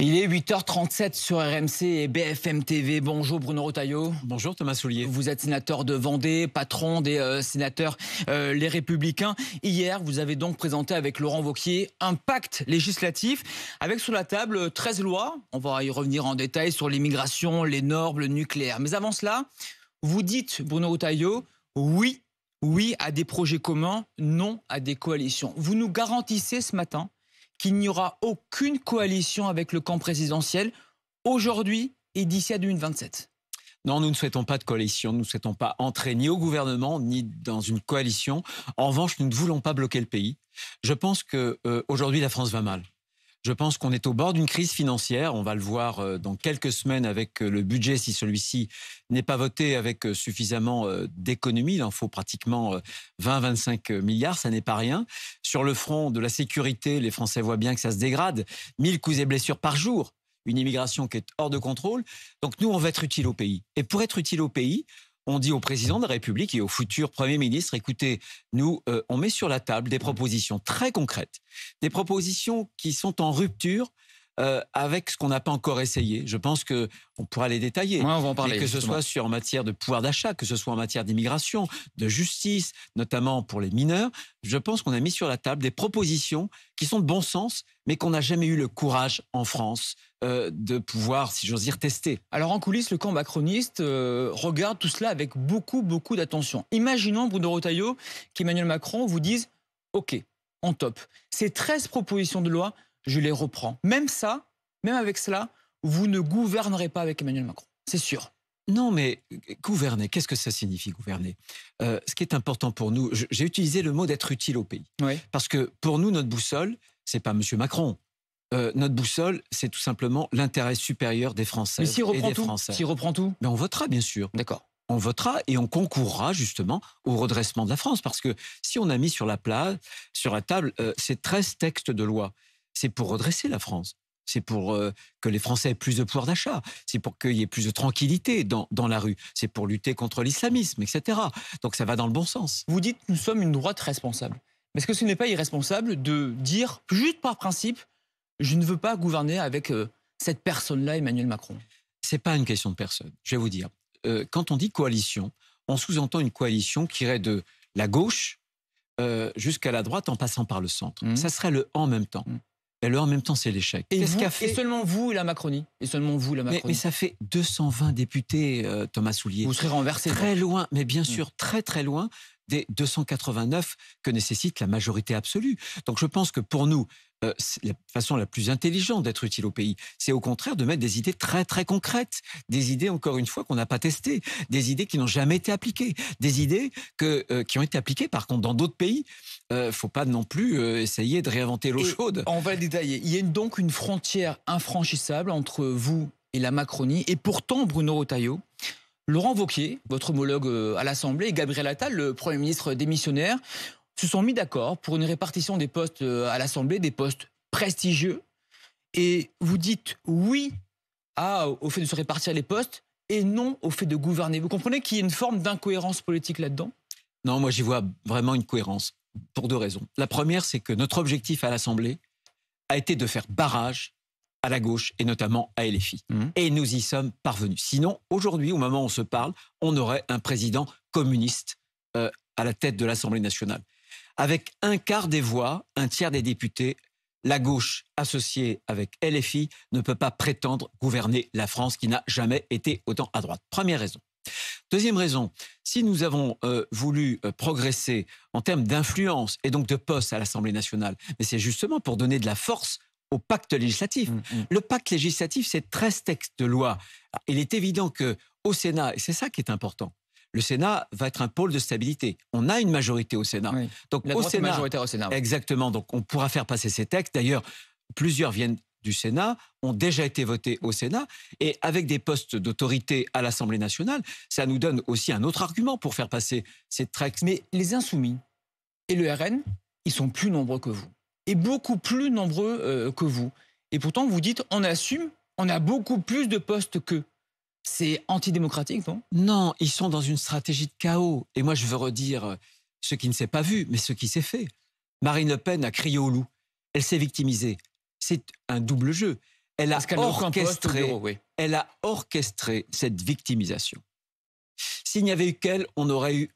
Il est 8h37 sur RMC et BFM TV. Bonjour Bruno Retailleau. Bonjour Thomas Soulier. Vous êtes sénateur de Vendée, patron des sénateurs Les Républicains. Hier, vous avez donc présenté avec Laurent Wauquiez un pacte législatif avec sur la table 13 lois. On va y revenir en détail sur l'immigration, les normes, le nucléaire. Mais avant cela, vous dites, Bruno Retailleau, oui à des projets communs, non à des coalitions. Vous nous garantissez ce matin qu'il n'y aura aucune coalition avec le camp présidentiel aujourd'hui et d'ici à 2027. Non, nous ne souhaitons pas de coalition, nous ne souhaitons pas entrer ni au gouvernement, ni dans une coalition. En revanche, nous ne voulons pas bloquer le pays. Je pense qu'aujourd'hui, la France va mal. Je pense qu'on est au bord d'une crise financière. On va le voir dans quelques semaines avec le budget, si celui-ci n'est pas voté avec suffisamment d'économies. Il en faut pratiquement 20-25 milliards, ça n'est pas rien. Sur le front de la sécurité, les Français voient bien que ça se dégrade. 1000 coups et blessures par jour. Une immigration qui est hors de contrôle. Donc nous, on va être utile au pays. Et pour être utile au pays, on dit au président de la République et au futur Premier ministre, écoutez, nous, on met sur la table des propositions très concrètes, des propositions qui sont en rupture avec ce qu'on n'a pas encore essayé. Je pense qu'on pourra les détailler. Ouais, on va en parler. Mais que ce soit en matière de pouvoir d'achat, que ce soit en matière d'immigration, de justice, notamment pour les mineurs, je pense qu'on a mis sur la table des propositions qui sont de bon sens, mais qu'on n'a jamais eu le courage en France de pouvoir, si j'ose dire, tester. Alors en coulisses, le camp macroniste regarde tout cela avec beaucoup d'attention. Imaginons, Bruno Retailleau, qu'Emmanuel Macron vous dise « Ok, on top. Ces 13 propositions de loi, je les reprends. » Même avec cela, vous ne gouvernerez pas avec Emmanuel Macron. C'est sûr. Non, mais gouverner, qu'est-ce que ça signifie gouverner ? Ce qui est important pour nous, j'ai utilisé le mot d'être utile au pays. Oui. Parce que pour nous, notre boussole, c'est pas M. Macron. Notre boussole, c'est tout simplement l'intérêt supérieur des Français et des Français. S'il reprend tout, mais on votera, bien sûr. D'accord. On votera et on concourra justement au redressement de la France. Parce que si on a mis sur la table ces 13 textes de loi, c'est pour redresser la France. C'est pour que les Français aient plus de pouvoir d'achat. C'est pour qu'il y ait plus de tranquillité dans la rue. C'est pour lutter contre l'islamisme, etc. Donc ça va dans le bon sens. Vous dites nous sommes une droite responsable. Mais est-ce que ce n'est pas irresponsable de dire, juste par principe, je ne veux pas gouverner avec cette personne-là, Emmanuel Macron? C'est pas une question de personne. Je vais vous dire. Quand on dit coalition, on sous-entend une coalition qui irait de la gauche jusqu'à la droite en passant par le centre. Ça serait le en même temps. Et le en même temps, c'est l'échec. Et seulement vous et la Macronie. Mais ça fait 220 députés, Thomas Soulier. Vous serez renversé. Très loin, mais bien sûr, très loin des 289 que nécessite la majorité absolue. Donc je pense que pour nous, la façon la plus intelligente d'être utile au pays, c'est au contraire de mettre des idées très concrètes. Des idées, encore une fois, qu'on n'a pas testées. Des idées qui n'ont jamais été appliquées. Des idées qui ont été appliquées, par contre, dans d'autres pays. Faut pas non plus essayer de réinventer l'eau chaude. On va le détailler. Il y a donc une frontière infranchissable entre vous et la Macronie. Et pourtant, Bruno Retailleau, Laurent Wauquiez, votre homologue à l'Assemblée, et Gabriel Attal, le Premier ministre démissionnaire, se sont mis d'accord pour une répartition des postes à l'Assemblée, des postes prestigieux. Et vous dites oui au fait de se répartir les postes et non au fait de gouverner. Vous comprenez qu'il y a une forme d'incohérence politique là-dedans ? Non, moi j'y vois vraiment une cohérence pour deux raisons. La première, c'est que notre objectif à l'Assemblée a été de faire barrage à la gauche et notamment à LFI. Et nous y sommes parvenus. Sinon, aujourd'hui, au moment où on se parle, on aurait un président communiste à la tête de l'Assemblée nationale. Avec un quart des voix, un tiers des députés, la gauche associée avec LFI ne peut pas prétendre gouverner la France qui n'a jamais été autant à droite. Première raison. Deuxième raison, si nous avons voulu progresser en termes d'influence et donc de postes à l'Assemblée nationale, mais c'est justement pour donner de la force au pacte législatif. Le pacte législatif, c'est 13 textes de loi. Il est évident qu'au Sénat, et c'est ça qui est important, le Sénat va être un pôle de stabilité. On a une majorité au Sénat. Oui. Donc la droite est majoritaire au Sénat. Exactement. Donc on pourra faire passer ces textes. D'ailleurs, plusieurs viennent du Sénat, ont déjà été votés au Sénat. Et avec des postes d'autorité à l'Assemblée nationale, ça nous donne aussi un autre argument pour faire passer ces textes. Mais les Insoumis et le RN, ils sont plus nombreux que vous. Et beaucoup plus nombreux que vous. Et pourtant, vous dites, on assume, on a beaucoup plus de postes qu'eux. C'est antidémocratique, non ? Non, ils sont dans une stratégie de chaos. Et moi, je veux redire ce qui ne s'est pas vu, mais ce qui s'est fait. Marine Le Pen a crié au loup. Elle s'est victimisée. C'est un double jeu. elle a Parce qu'elle n'a aucun poste au orchestré, bureau, oui. elle a orchestré cette victimisation. S'il n'y avait eu qu'elle, on aurait eu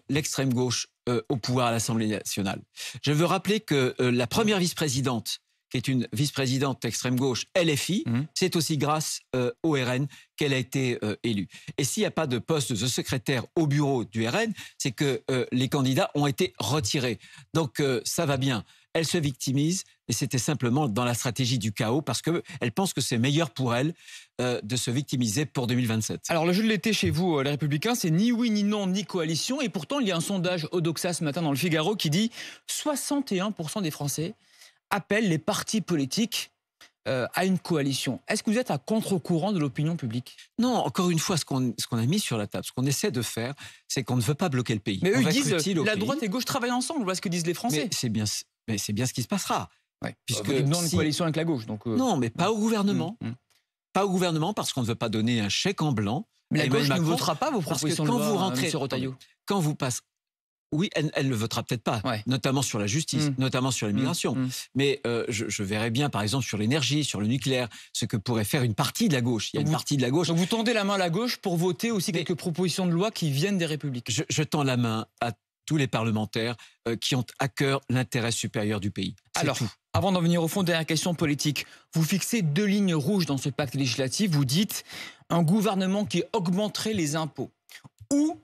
l'extrême gauche au pouvoir à l'Assemblée nationale. Je veux rappeler que la première vice-présidente, qui est une vice-présidente extrême gauche LFI, c'est aussi grâce au RN qu'elle a été élue. Et s'il n'y a pas de poste de secrétaire au bureau du RN, c'est que les candidats ont été retirés. Donc ça va bien. Elle se victimise, et c'était simplement dans la stratégie du chaos, parce qu'elle pense que c'est meilleur pour elle de se victimiser pour 2027. Alors, le jeu de l'été chez vous, les Républicains, c'est ni oui, ni non, ni coalition. Et pourtant, il y a un sondage Odoxa ce matin dans le Figaro qui dit 61% des Français appellent les partis politiques à une coalition. Est-ce que vous êtes à contre-courant de l'opinion publique? Non, encore une fois, ce qu'on a mis sur la table, ce qu'on essaie de faire, c'est qu'on ne veut pas bloquer le pays. Mais eux, ils disent la droite et gauche travaillent ensemble. Voilà ce que disent les Français. Mais c'est bien ce qui se passera. Ouais. Puisque non, une coalition avec la gauche. Donc, non, mais pas au gouvernement. Pas au gouvernement, parce qu'on ne veut pas donner un chèque en blanc. Mais la gauche ne votera pas vos propositions de loi, quand vous rentrez, M. Retailleau. Quand vous passez... Oui, elle ne le votera peut-être pas, notamment sur la justice, notamment sur l'immigration. Mais je verrais bien, par exemple, sur l'énergie, sur le nucléaire, ce que pourrait faire une partie de la gauche. Il y a une partie de la gauche. Donc vous tendez la main à la gauche pour voter aussi quelques propositions de loi qui viennent des Républicains. Je tends la main à tous les parlementaires qui ont à cœur l'intérêt supérieur du pays. Alors, avant d'en venir au fond, dernière question politique. Vous fixez 2 lignes rouges dans ce pacte législatif. Vous dites un gouvernement qui augmenterait les impôts ou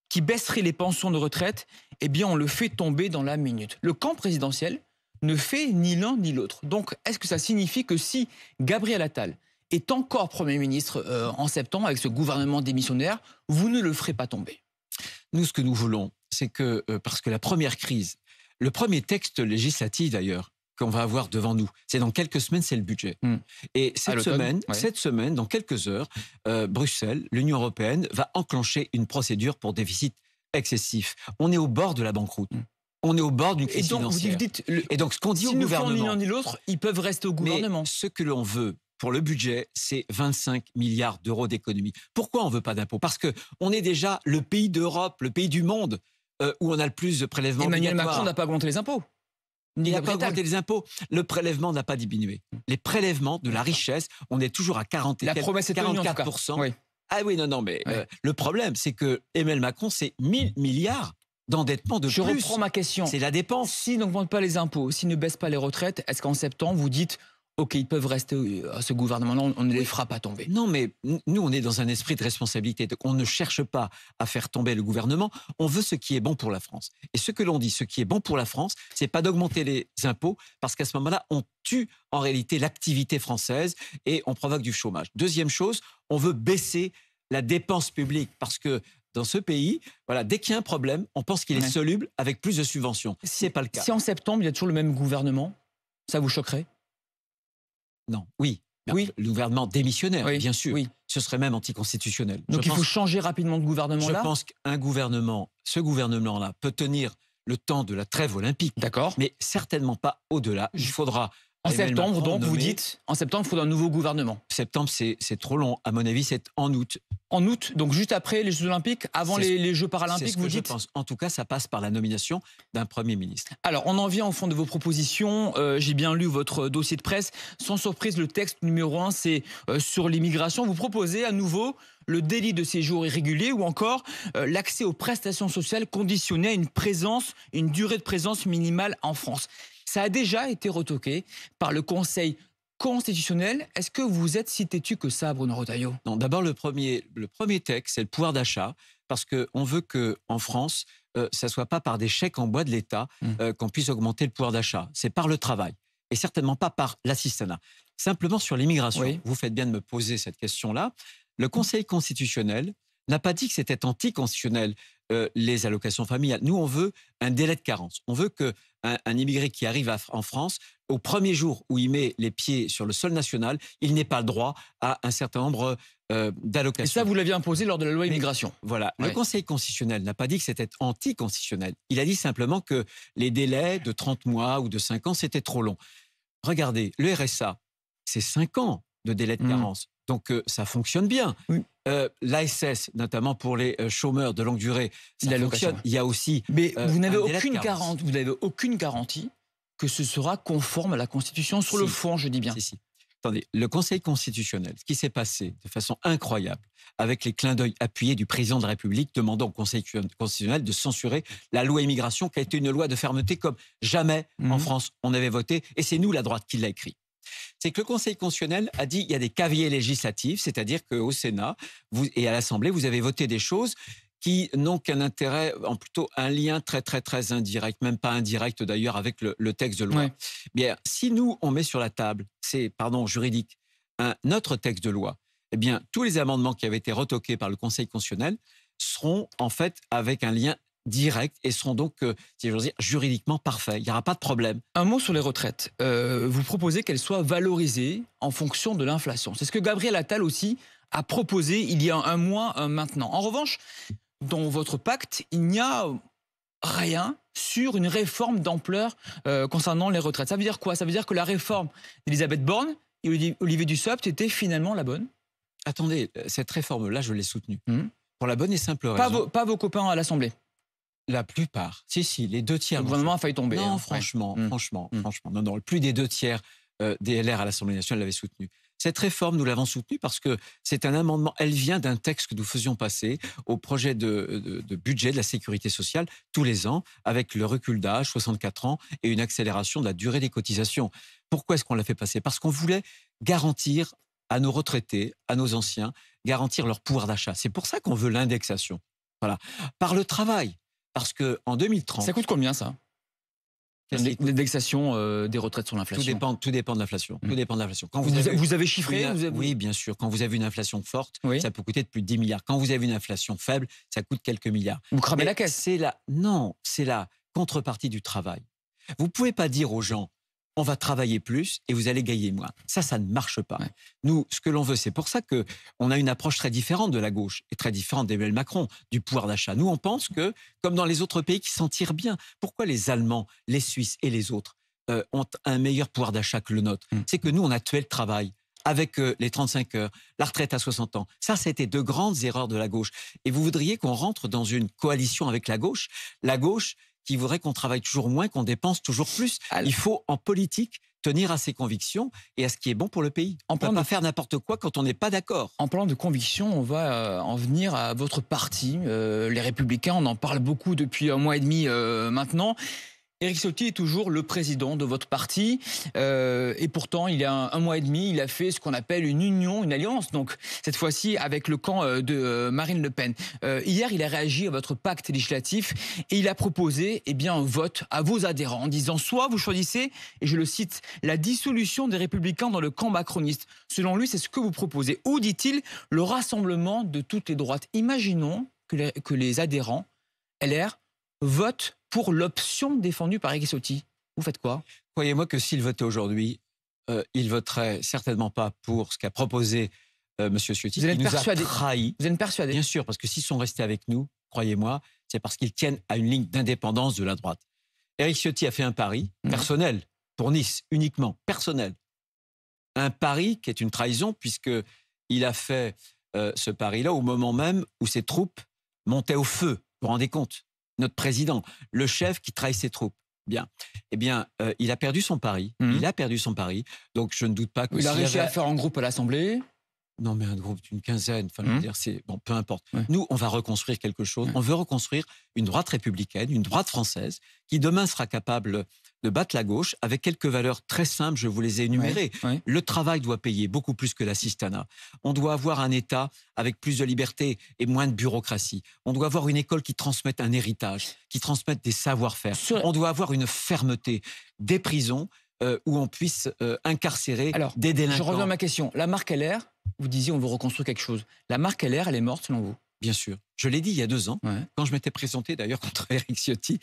qui baisserait les pensions de retraite, eh bien on le fait tomber dans la minute. Le camp présidentiel ne fait ni l'un ni l'autre. Donc, est-ce que ça signifie que si Gabriel Attal est encore Premier ministre en septembre avec ce gouvernement démissionnaire, vous ne le ferez pas tomber? Nous, ce que nous voulons, c'est que, parce que la première crise, le premier texte législatif d'ailleurs, qu'on va avoir devant nous, c'est dans quelques semaines, c'est le budget. Et cette semaine, dans quelques heures, Bruxelles, l'Union européenne, va enclencher une procédure pour déficit excessif. On est au bord de la banqueroute. On est au bord d'une crise financière. Et donc, ce qu'on dit au gouvernement... Ni l'un ni l'autre, ils peuvent rester au gouvernement. Mais ce que l'on veut pour le budget, c'est 25 milliards d'euros d'économie. Pourquoi on ne veut pas d'impôts? Parce qu'on est déjà le pays d'Europe, le pays du monde où on a le plus de prélèvements obligatoires. Emmanuel Macron n'a pas augmenté les impôts. Il n'a pas augmenté les impôts. Le prélèvement n'a pas diminué. Les prélèvements de la richesse, on est toujours à 44%. Oui. Ah oui, non, mais le problème, c'est que Emmanuel Macron, c'est 1000 milliards d'endettement de plus. Je reprends ma question. C'est la dépense. S'ils n'augmentent pas les impôts, s'ils ne baissent pas les retraites, est-ce qu'en septembre, vous dites OK, ils peuvent rester à ce gouvernement-là, on ne les fera pas tomber? Non, mais nous, on est dans un esprit de responsabilité. Donc, on ne cherche pas à faire tomber le gouvernement. On veut ce qui est bon pour la France. Et ce que l'on dit, ce qui est bon pour la France, c'est pas d'augmenter les impôts, parce qu'à ce moment-là, on tue en réalité l'activité française et on provoque du chômage. Deuxième chose, on veut baisser la dépense publique, parce que dans ce pays, voilà, dès qu'il y a un problème, on pense qu'il est soluble avec plus de subventions. C'est pas le cas. Si en septembre, il y a toujours le même gouvernement, ça vous choquerait? Non, oui. Le gouvernement démissionnaire, bien sûr. Oui. Ce serait même anticonstitutionnel. Donc il faut changer rapidement de gouvernement-là? Je pense qu'un gouvernement, ce gouvernement-là, peut tenir le temps de la trêve olympique. D'accord. Mais certainement pas au-delà. Il faudra... En septembre, donc, vous dites, en septembre, il faudra un nouveau gouvernement. Septembre, c'est trop long. À mon avis, c'est en août. En août, donc juste après les Jeux Olympiques, avant les Jeux Paralympiques, vous dites? Je pense. En tout cas, ça passe par la nomination d'un Premier ministre. Alors, on en vient au fond de vos propositions. J'ai bien lu votre dossier de presse. Sans surprise, le texte numéro 1, c'est sur l'immigration. Vous proposez à nouveau le délit de séjour irrégulier ou encore l'accès aux prestations sociales conditionné à une durée de présence minimale en France. Ça a déjà été retoqué par le Conseil constitutionnel. Est-ce que vous êtes si têtu que ça, Bruno Retailleau? Non, d'abord, le premier texte, c'est le pouvoir d'achat, parce qu'on veut qu'en France, ça ne soit pas par des chèques en bois de l'État qu'on puisse augmenter le pouvoir d'achat. C'est par le travail, et certainement pas par l'assistanat. Simplement sur l'immigration, vous faites bien de me poser cette question-là. Le Conseil constitutionnel n'a pas dit que c'était anticonstitutionnel, les allocations familiales. Nous, on veut un délai de carence. On veut qu'un immigré qui arrive en France, au premier jour où il met les pieds sur le sol national, il n'ait pas le droit à un certain nombre d'allocations. Et ça, vous l'aviez imposé lors de la loi immigration. Voilà. Le Conseil constitutionnel n'a pas dit que c'était anticonstitutionnel. Il a dit simplement que les délais de 30 mois ou de 5 ans, c'était trop long. Regardez, le RSA, c'est 5 ans de délai de carence. Donc, ça fonctionne bien. L'ASS, notamment pour les chômeurs de longue durée, ça fonctionne. Il y a aussi... Mais vous n'avez aucune garantie que ce sera conforme à la Constitution sur le fond, je dis bien. Si. Attendez, le Conseil constitutionnel, ce qui s'est passé de façon incroyable, avec les clins d'œil appuyés du président de la République demandant au Conseil constitutionnel de censurer la loi immigration, qui a été une loi de fermeté comme jamais en France on avait voté, et c'est nous, la droite, qui l'a écrit. C'est que le Conseil constitutionnel a dit il y a des cavaliers législatifs, c'est-à-dire qu'au Sénat et à l'Assemblée, vous avez voté des choses qui n'ont qu'un intérêt, en plutôt un lien très, très, très indirect, même pas indirect d'ailleurs, avec le texte de loi. Ouais. Bien, si nous, on met sur la table, c'est, juridique, notre texte de loi, eh bien, tous les amendements qui avaient été retoqués par le Conseil constitutionnel seront en fait avec un lien direct et seront donc, si j'ose dire, juridiquement parfaits. Il n'y aura pas de problème. Un mot sur les retraites. Vous proposez qu'elles soient valorisées en fonction de l'inflation. C'est ce que Gabriel Attal aussi a proposé il y a un mois maintenant. En revanche, dans votre pacte, il n'y a rien sur une réforme d'ampleur concernant les retraites. Ça veut dire quoi? Ça veut dire que la réforme d'Elisabeth Borne et Olivier Dussopt était finalement la bonne? Attendez, cette réforme-là, je l'ai soutenue. Pour la bonne et simple raison. Pas vos copains à l'Assemblée? La plupart. Si, les 2 tiers. Le gouvernement a failli tomber. Non, hein. franchement. Non, plus des 2 tiers des LR à l'Assemblée nationale l'avaient soutenue. Cette réforme, nous l'avons soutenue parce que c'est un amendement, elle vient d'un texte que nous faisions passer au projet de budget de la sécurité sociale tous les ans, avec le recul d'âge, 64 ans, et une accélération de la durée des cotisations. Pourquoi est-ce qu'on l'a fait passer? Parce qu'on voulait garantir à nos retraités, à nos anciens, garantir leur pouvoir d'achat. C'est pour ça qu'on veut l'indexation. Voilà. Par le travail. Parce qu'en 2030... Ça coûte combien, ça? L'indexation des retraites sur l'inflation. Tout dépend de l'inflation. Tout dépend de l'inflation. Quand vous avez chiffré Oui, bien sûr. Quand vous avez une inflation forte, oui, ça peut coûter de plus de 10 milliards. Quand vous avez une inflation faible, ça coûte quelques milliards. Vous cramez la caisse. Non, c'est la contrepartie du travail. Vous ne pouvez pas dire aux gens, on va travailler plus et vous allez gagner moins. Ça ne marche pas. Ouais. Nous, ce que l'on veut, c'est pour ça qu'on a une approche très différente de la gauche et très différente d'Emmanuel Macron, du pouvoir d'achat. Nous, on pense que, comme dans les autres pays qui s'en tirent bien, pourquoi les Allemands, les Suisses et les autres ont un meilleur pouvoir d'achat que le nôtre? C'est que nous, on a tué le travail avec les 35 heures, la retraite à 60 ans. Ça, c'était de grandes erreurs de la gauche. Et vous voudriez qu'on rentre dans une coalition avec la gauche qui voudrait qu'on travaille toujours moins, qu'on dépense toujours plus. Il faut, en politique, tenir à ses convictions et à ce qui est bon pour le pays. On ne peut pas faire n'importe quoi quand on n'est pas d'accord. En parlant de convictions, on va en venir à votre parti, les Républicains. On en parle beaucoup depuis 1 mois et demi maintenant. Éric Ciotti est toujours le président de votre parti et pourtant, il y a 1 mois et demi, il a fait ce qu'on appelle une union, une alliance, donc cette fois-ci avec le camp de Marine Le Pen. Hier, il a réagi à votre pacte législatif et il a proposé un vote à vos adhérents en disant soit vous choisissez, et je le cite, la dissolution des Républicains dans le camp macroniste. Selon lui, c'est ce que vous proposez. Ou, dit-il, le rassemblement de toutes les droites. Imaginons que les adhérents LR votent pour l'option défendue par Éric Ciotti. Vous faites quoi? Croyez-moi que s'il votait aujourd'hui, il voterait certainement pas pour ce qu'a proposé M. Ciotti. Vous allez être persuadé. Vous êtes persuadé? Bien sûr, parce que s'ils sont restés avec nous, croyez-moi, c'est parce qu'ils tiennent à une ligne d'indépendance de la droite. Éric Ciotti a fait un pari personnel, pour Nice, uniquement, personnel. Un pari qui est une trahison, puisqu'il a fait ce pari-là au moment même où ses troupes montaient au feu. Vous vous rendez compte? Notre président, le chef qui trahit ses troupes. Bien. Eh bien, il a perdu son pari. Il a perdu son pari. Donc, je ne doute pas que... Il a réussi à faire un groupe à l'Assemblée. Non, mais un groupe d'une quinzaine. Enfin, je veux dire, bon, peu importe. Ouais. Nous, on va reconstruire quelque chose. On veut reconstruire une droite républicaine, une droite française, qui demain sera capable de battre la gauche avec quelques valeurs très simples. Je vous les ai énumérées. Ouais. Le travail doit payer beaucoup plus que l'assistanat. On doit avoir un État avec plus de liberté et moins de bureaucratie. On doit avoir une école qui transmette un héritage, qui transmette des savoir-faire. On doit avoir une fermeté, des prisons où on puisse incarcérer des délinquants. Je reviens à ma question. La marque LR, vous disiez on veut reconstruire quelque chose. La marque LR, elle est morte selon vous? Bien sûr. Je l'ai dit il y a 2 ans, quand je m'étais présenté d'ailleurs contre Éric Ciotti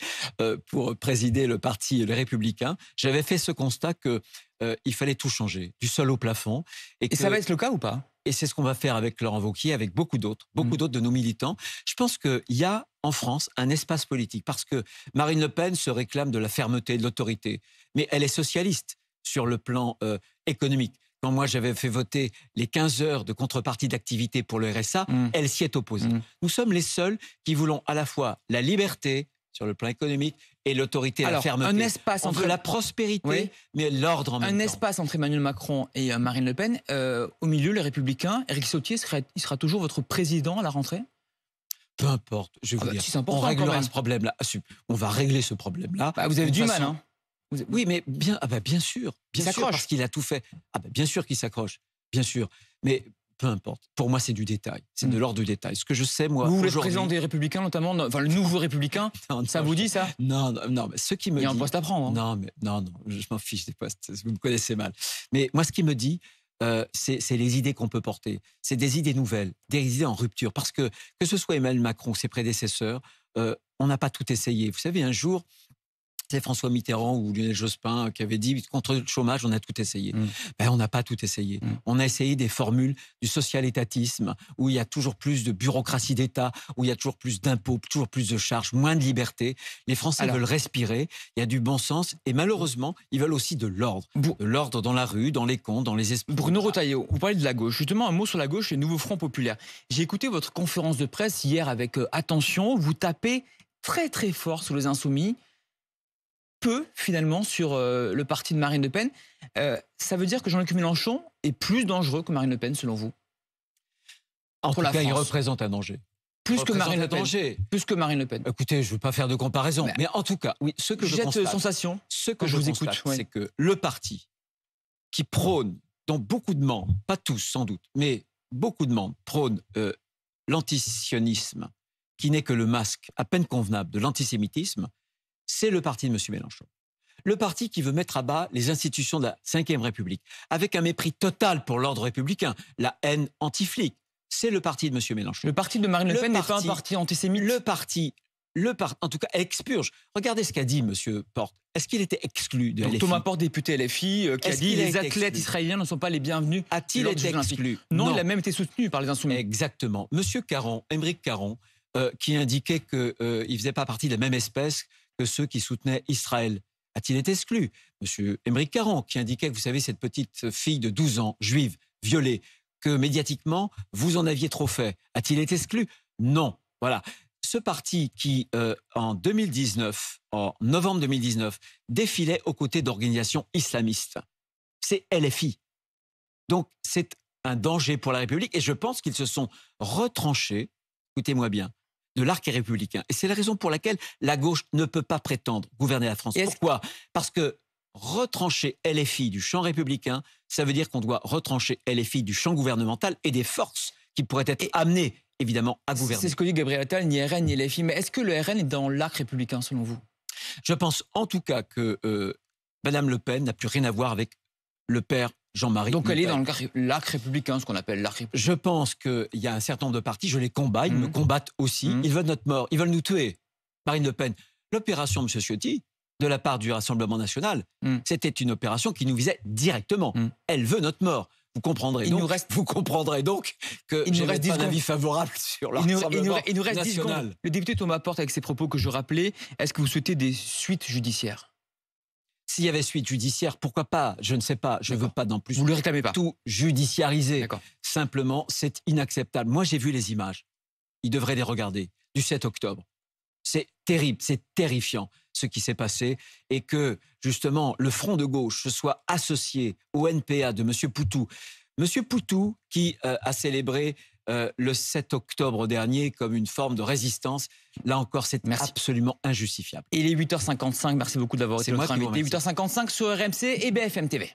pour présider le parti Les Républicains. J'avais fait ce constat qu'il fallait tout changer, du sol au plafond. Et ça va être le cas ou pas? Et c'est ce qu'on va faire avec Laurent Wauquiez, avec beaucoup d'autres de nos militants. Je pense qu'il y a en France un espace politique, parce que Marine Le Pen se réclame de la fermeté, de l'autorité. Mais elle est socialiste sur le plan économique. Quand moi, j'avais fait voter les 15 heures de contrepartie d'activité pour le RSA, elle s'y est opposée. Nous sommes les seuls qui voulons à la fois la liberté sur le plan économique et l'autorité et la Alors, fermeté. un espace On entre veut la prospérité, Oui. mais l'ordre en même temps. Un espace entre Emmanuel Macron et Marine Le Pen. Au milieu, les Républicains. Éric Ciotti, il sera toujours votre président à la rentrée? Peu importe, je vais vous dire. Si c'est important, on réglera quand même. ce problème-là. On va régler ce problème-là. Vous avez d'une du façon- mal, hein. Oui, mais bien sûr. Il Bien sûr, s'accroche. parce qu'il a tout fait. Bien sûr qu'il s'accroche. Bien sûr. Mais peu importe. Pour moi, c'est du détail. C'est de l'ordre du détail. Ce que je sais, moi, Vous voulez être aujourd'hui... président des Républicains, notamment, enfin le nouveau Républicain. Non, Ça non, vous dit ça? Non, mais ce qui me Il y a un dit... poste à prendre. Hein. Non, je m'en fiche des postes. Vous me connaissez mal. Mais moi, ce qui me dit, c'est les idées qu'on peut porter. C'est des idées nouvelles, des idées en rupture. Parce que ce soit Emmanuel Macron ou ses prédécesseurs, on n'a pas tout essayé. Vous savez, un jour, c'est François Mitterrand ou Lionel Jospin qui avait dit contre le chômage, on a tout essayé. On n'a pas tout essayé. On a essayé des formules du social-étatisme où il y a toujours plus de bureaucratie d'État, où il y a toujours plus d'impôts, toujours plus de charges, moins de liberté. Les Français veulent respirer, il y a du bon sens et malheureusement, ils veulent aussi de l'ordre. De l'ordre dans la rue, dans les comptes, dans les esprits. Bruno Retailleau, vous parlez de la gauche. Justement, un mot sur la gauche et le Nouveau Front Populaire. J'ai écouté votre conférence de presse hier avec attention. Vous tapez très très fort sur les Insoumis. Peu, finalement, sur le parti de Marine Le Pen. Ça veut dire que Jean-Luc Mélenchon est plus dangereux que Marine Le Pen, selon vous? En tout cas, il France. représente un danger. Plus que Marine Le Pen. Danger. Plus que Marine Le Pen. Écoutez, je ne veux pas faire de comparaison, mais en tout cas, oui, ce que je constate, sensation. ce que je vous constate, écoute, c'est que le parti qui prône, dont beaucoup de membres, pas tous sans doute, mais beaucoup de membres prônent l'antisionisme, qui n'est que le masque à peine convenable de l'antisémitisme, c'est le parti de M. Mélenchon. Le parti qui veut mettre à bas les institutions de la Ve République, avec un mépris total pour l'ordre républicain, la haine anti-flic, c'est le parti de M. Mélenchon. Le parti de Marine Le Pen n'est pas un parti antisémite. En tout cas, expurge. Regardez ce qu'a dit M. Porte. Est-ce qu'il était exclu de LFI? Thomas Porte, député LFI, qui a dit les athlètes israéliens ne sont pas les bienvenus. A-t-il été exclu? Non, il a même été soutenu par les Insoumis. Exactement. M. Caron, Aymeric Caron, qui indiquait qu'il ne faisait pas partie de la même espèce que ceux qui soutenaient Israël. A-t-il été exclu? M. Aymeric Caron, qui indiquait que, vous savez, cette petite fille de 12 ans, juive, violée, que médiatiquement, vous en aviez trop fait. A-t-il été exclu? Non. Voilà. Ce parti qui, en novembre 2019, défilait aux côtés d'organisations islamistes, c'est LFI. Donc, c'est un danger pour la République et je pense qu'ils se sont retranchés, écoutez-moi bien, de l'arc républicain. Et c'est la raison pour laquelle la gauche ne peut pas prétendre gouverner la France. Pourquoi? Parce que retrancher LFI du champ républicain, ça veut dire qu'on doit retrancher LFI du champ gouvernemental et des forces qui pourraient être amenées, évidemment, à gouverner. C'est ce que dit Gabriel Attal, ni RN ni LFI. Mais est-ce que le RN est dans l'arc républicain, selon vous? Je pense en tout cas que Mme Le Pen n'a plus rien à voir avec le père Jean-Marie Le Pen. Donc elle est dans l'arc républicain, ce qu'on appelle l'arc républicain. Je pense qu'il y a un certain nombre de partis, je les combats, ils me combattent aussi, ils veulent notre mort, ils veulent nous tuer. Marine Le Pen, l'opération M. Ciotti, de la part du Rassemblement national, c'était une opération qui nous visait directement. Elle veut notre mort. Vous comprendrez donc que je n'ai pas d'avis favorable sur le Rassemblement il nous reste 10 national. secondes. Le député Thomas Porte, avec ses propos que je rappelais, est-ce que vous souhaitez des suites judiciaires? S'il y avait suite judiciaire, pourquoi pas? Je ne sais pas. Je ne veux pas non plus vous le réclamez pas. Tout judiciariser. Simplement, c'est inacceptable. Moi, j'ai vu les images. Ils devraient les regarder. Du 7 octobre. C'est terrible, c'est terrifiant ce qui s'est passé et que, justement, le front de gauche se soit associé au NPA de M. Poutou. M. Poutou qui a célébré le 7 octobre dernier comme une forme de résistance. Là encore, c'est absolument injustifiable. Il est 8h55. Merci beaucoup d'avoir été notre invité. 8h55 sur RMC et BFM TV.